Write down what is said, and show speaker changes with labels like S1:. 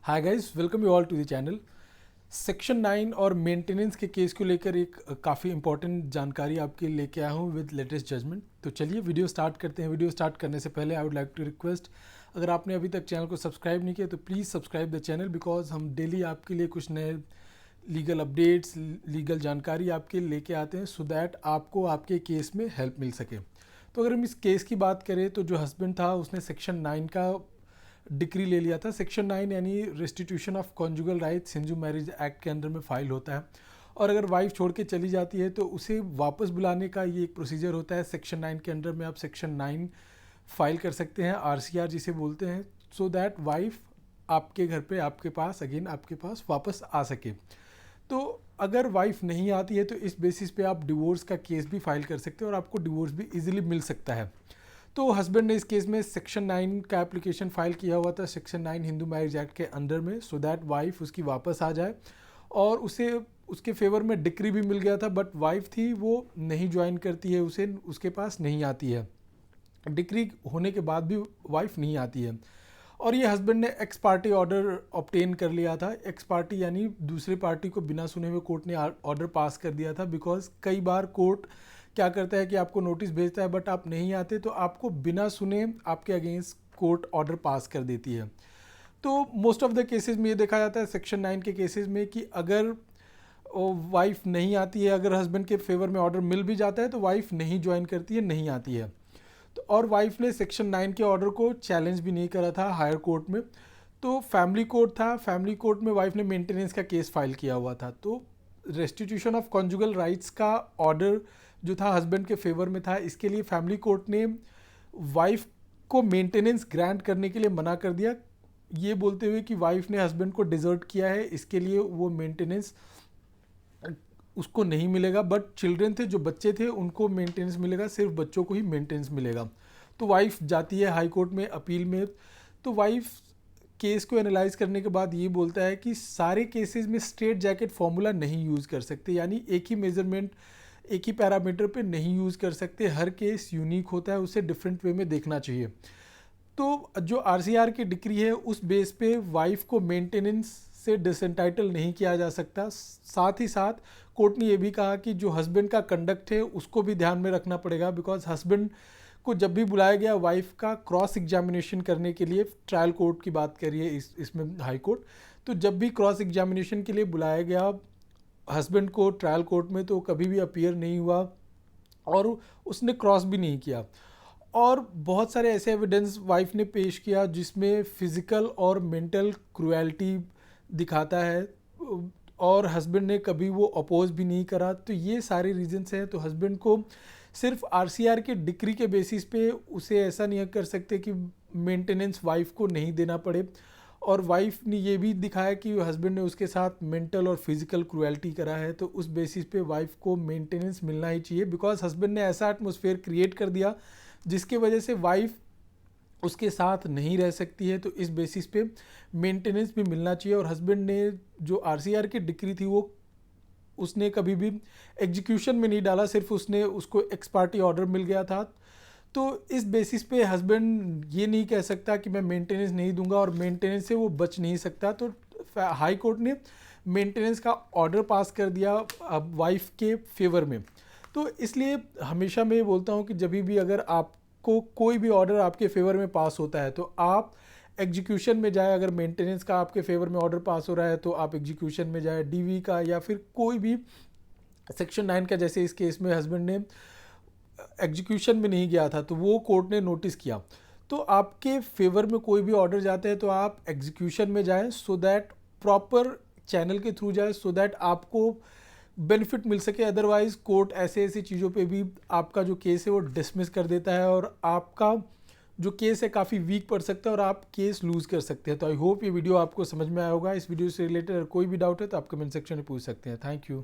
S1: Hi guys, welcome you all to the channel. Section 9 और maintenance के case को लेकर एक काफ़ी इंपॉर्टेंट जानकारी आपके लेके आया हूँ विद लेटेस्ट जजमेंट। तो चलिए वीडियो स्टार्ट करते हैं। वीडियो स्टार्ट करने से पहले I would like to request, अगर आपने अभी तक चैनल को सब्सक्राइब नहीं किया तो please subscribe the channel, because हम डेली आपके लिए कुछ नए लीगल अपडेट्स, लीगल जानकारी आपके लेके आते हैं, सो दैट आपको आपके केस में हेल्प मिल सके। तो अगर हम इस केस की बात करें तो जो हस्बैंड था उसने सेक्शन 9 का डिक्री ले लिया था। सेक्शन 9 यानी restitution of conjugal rights Hindu marriage act के अंडर में फाइल होता है, और अगर वाइफ छोड़ के चली जाती है तो उसे वापस बुलाने का ये एक प्रोसीजर होता है। सेक्शन 9 के अंडर में आप सेक्शन 9 फाइल कर सकते हैं, आरसीआर जिसे बोलते हैं, सो दैट वाइफ आपके घर पे आपके पास अगेन आपके पास वापस आ सके। तो अगर वाइफ नहीं आती है तो इस बेसिस पे आप डिवोर्स का केस भी फाइल कर सकते हैं और आपको डिवोर्स भी इजीली मिल सकता है। तो हस्बैंड ने इस केस में सेक्शन 9 का एप्लीकेशन फाइल किया हुआ था सेक्शन 9 हिंदू मैरिज एक्ट के अंडर में, सो दैट वाइफ उसकी वापस आ जाए, और उसे उसके फेवर में डिक्री भी मिल गया था। बट वाइफ थी वो नहीं ज्वाइन करती है, उसे उसके पास नहीं आती है, डिक्री होने के बाद भी वाइफ नहीं आती है। और ये हस्बैंड ने एक्स पार्टी ऑर्डर ऑब्टेन कर लिया था। एक्स पार्टी यानी दूसरी पार्टी को बिना सुने हुए कोर्ट ने ऑर्डर पास कर दिया था, बिकॉज कई बार कोर्ट क्या करता है कि आपको नोटिस भेजता है बट आप नहीं आते, तो आपको बिना सुने आपके अगेंस्ट कोर्ट ऑर्डर पास कर देती है। तो मोस्ट ऑफ द केसेस में ये देखा जाता है सेक्शन 9 के केसेस में कि अगर वाइफ नहीं आती है, अगर हस्बैंड के फेवर में ऑर्डर मिल भी जाता है तो वाइफ नहीं ज्वाइन करती है, नहीं आती है। तो और वाइफ ने सेक्शन 9 के ऑर्डर को चैलेंज भी नहीं करा था हायर कोर्ट में। तो फैमिली कोर्ट था, फैमिली कोर्ट में वाइफ ने मेंटेनेंस का केस फाइल किया हुआ था। तो रेस्टिट्यूशन ऑफ कॉन्जुगल राइट्स का ऑर्डर जो था हस्बैंड के फेवर में था, इसके लिए फैमिली कोर्ट ने वाइफ को मेंटेनेंस ग्रांट करने के लिए मना कर दिया, ये बोलते हुए कि वाइफ ने हस्बैंड को डिजर्ट किया है, इसके लिए वो मेंटेनेंस उसको नहीं मिलेगा। बट चिल्ड्रन थे, जो बच्चे थे, उनको मेंटेनेंस मिलेगा, सिर्फ बच्चों को ही मेंटेनेंस मिलेगा। तो वाइफ जाती है हाई कोर्ट में अपील में। तो वाइफ केस को एनालाइज करने के बाद ये बोलता है कि सारे केसेस में स्ट्रेट जैकेट फॉर्मूला नहीं यूज़ कर सकते, यानी एक ही मेजरमेंट एक ही पैरामीटर पे नहीं यूज़ कर सकते। हर केस यूनिक होता है, उसे डिफरेंट वे में देखना चाहिए। तो जो आरसीआर की डिक्री है उस बेस पे वाइफ को मेंटेनेंस से डिसएंटाइटल नहीं किया जा सकता। साथ ही साथ कोर्ट ने यह भी कहा कि जो हस्बैंड का कंडक्ट है उसको भी ध्यान में रखना पड़ेगा, बिकॉज हस्बैंड को जब भी बुलाया गया वाइफ का क्रॉस एग्जामिनेशन करने के लिए, ट्रायल कोर्ट की बात करिए इसमें हाई कोर्ट, तो जब भी क्रॉस एग्जामिनेशन के लिए बुलाया गया हस्बैंड को ट्रायल कोर्ट में, तो कभी भी अपीयर नहीं हुआ और उसने क्रॉस भी नहीं किया। और बहुत सारे ऐसे एविडेंस वाइफ ने पेश किया जिसमें फिज़िकल और मेंटल क्रुएल्टी दिखाता है, और हस्बैंड ने कभी वो अपोज भी नहीं करा। तो ये सारे रीजंस हैं। तो हस्बैंड को सिर्फ आरसीआर के डिक्री के बेसिस पे उसे ऐसा नहीं कर सकते कि मेंटेनेंस वाइफ को नहीं देना पड़े। और वाइफ ने ये भी दिखाया कि हस्बैंड ने उसके साथ मेंटल और फिजिकल क्रुएल्टी करा है, तो उस बेसिस पे वाइफ को मेंटेनेंस मिलना ही चाहिए, बिकॉज हस्बैंड ने ऐसा एटमॉस्फेयर क्रिएट कर दिया जिसके वजह से वाइफ उसके साथ नहीं रह सकती है। तो इस बेसिस पे मेंटेनेंस भी मिलना चाहिए। और हस्बैंड ने जो आरसीआर की डिक्री थी वो उसने कभी भी एग्जीक्यूशन में नहीं डाला, सिर्फ उसने उसको एक्स पार्टी ऑर्डर मिल गया था। तो इस बेसिस पे हस्बैंड ये नहीं कह सकता कि मैं मेंटेनेंस नहीं दूंगा, और मेंटेनेंस से वो बच नहीं सकता। तो हाई कोर्ट ने मेंटेनेंस का ऑर्डर पास कर दिया वाइफ के फेवर में। तो इसलिए हमेशा मैं ये बोलता हूँ कि जब भी अगर आपको कोई भी ऑर्डर आपके फेवर में पास होता है तो आप एग्जीक्यूशन में जाए। अगर मेंटेनेंस का आपके फेवर में ऑर्डर पास हो रहा है तो आप एग्जीक्यूशन में जाए, डीवी का या फिर कोई भी सेक्शन 9 का, जैसे इस केस में हस्बैंड ने एग्जीक्यूशन में नहीं गया था तो वो कोर्ट ने नोटिस किया। तो आपके फेवर में कोई भी ऑर्डर जाता है तो आप एग्जीक्यूशन में जाएं, सो दैट प्रॉपर चैनल के थ्रू जाए, सो दैट आपको बेनिफिट मिल सके। अदरवाइज कोर्ट ऐसे ऐसी चीज़ों पे भी आपका जो केस है वो डिसमिस कर देता है, और आपका जो केस है काफ़ी वीक पड़ सकता है और आप केस लूज़ कर सकते हैं। तो आई होप ये वीडियो आपको समझ में आया होगा। इस वीडियो से रिलेटेड अगर कोई भी डाउट है तो आप कमेंट सेक्शन में पूछ सकते हैं। Thank you.